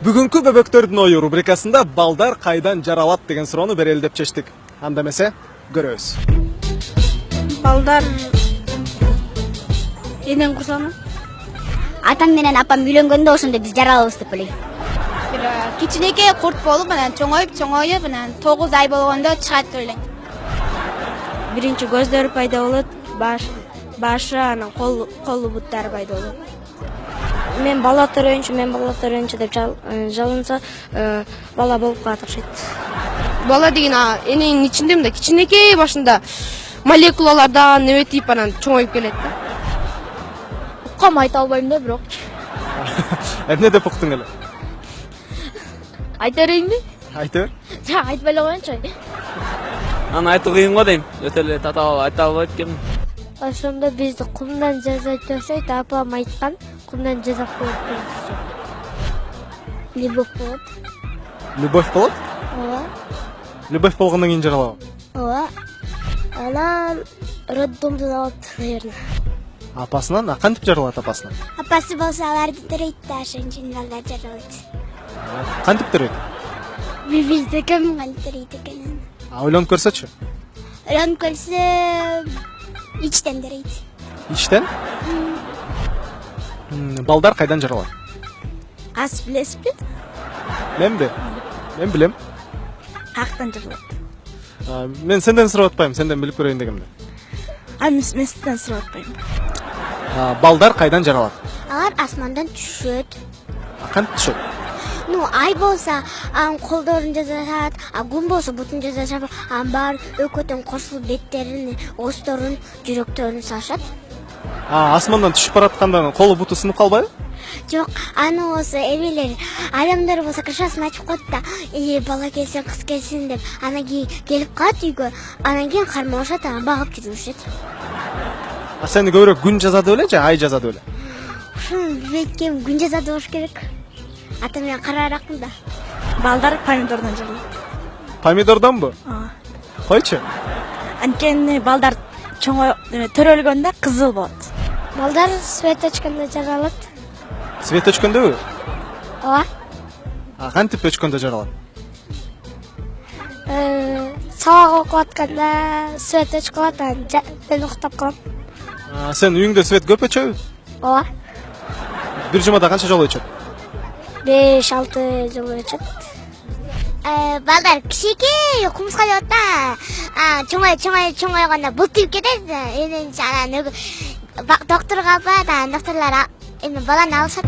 Бүгүнкү бөбөктөрдүн ою рубрикасында балдар кайдан жаралат деген суроону берели деп чечтик. Анда эмесе көрөбүз. Балдар энен курсаны. Атаң менен апам үйлөнгөндө ошондо биз жаралабыз деп элейм. Кичинекей курт болуп, анан чоңоюп, анан 9 ай болгондо чыгат деп элейм. Биринчи көздөрү пайда болот, башы, анан колу буттары пайда болот. Мен бала төрөйүнчү деп жалынса, бала болуп калат окшойт. Бала деген эненин ичинде мындай кичинекей башында молекулалардан небетип анан чоңоюп келет да. Уккам айта албайм да, бирок. Эмне деп уктуң эле? Айта берейинби? Айта бер. Жа, айтпай эле коеюнчу. Аны айтуу кыйын го дейм. Өтө эле татаал айта албайт экенмин. Ошондо бизди кумдан жасап жашайт, апам айткан, кумдан жасап коет. Любовь болот. Любовь болот? Ооба. Любовь болгондон кийин жаралабы? Ооба. Анан роддомдон алат, наверное. Апасынан, кантип жаралат апасынан? Апасы болсо аларды төрөйт да, ошон үчүн балдар жаралат. Кантип төрөйт? Бизде ким кантип төрөйт экенин. Ойлонуп көрсөчү. Ойлонуп көрсө ичтен төрөйт. Ичтен? Балдар кайдан жаралат? Ас билесизби? Менби? Мен билем. Актан жаралат. Мен сенден сурап атпайм, сенден билип көрөйүн дегемде. Мен сизден сурап атпайм. Балдар кайдан жаралат? Алар асмандан түшөт. Кантип түшөт? Ай болсо колдорун жасашат, күн болсо бутун жасашат, баары өкөтөн кошулуп беттерин, оосторун, жүрөктөрүн салышат. Асмандан түшүп баратканда колу буту сынып калбайбы? Жок, аны болсо эмелер, адамдар болсо крышасын ачып коет да, бала келсин, кыз келсин деп, анан кийин келип калат үйгө, анан кийин кармалышат, багып жүрүшөт. Сени көбүрөөк күн жазады беле же ай жазады беле? Ушуну билбейт экенмин, күн жазады болуш керек. Ата мен карааракмын да. Балдар помидордон жаралат. Помидордонбу? Койчу. Анткени балдар төрөлгөндө кызыл болот. Балдар свет өчкөндө жаралат. Свет өчкөндөбү? Ооба. Кантип өчкөндө жаралат? Сабак окуп атканда свет өчүп калат, анан мен уктап калам. Сен үйүңдө свет көп өчөбү? Ооба. Бир жумада канча жолу өчөт? 5-6 жыл өчөт. Балдар кичинекей кумуска болот да. Чоңойгондо бултуп кетет. Анан докторго алып барат, анан докторлор баланы алышат.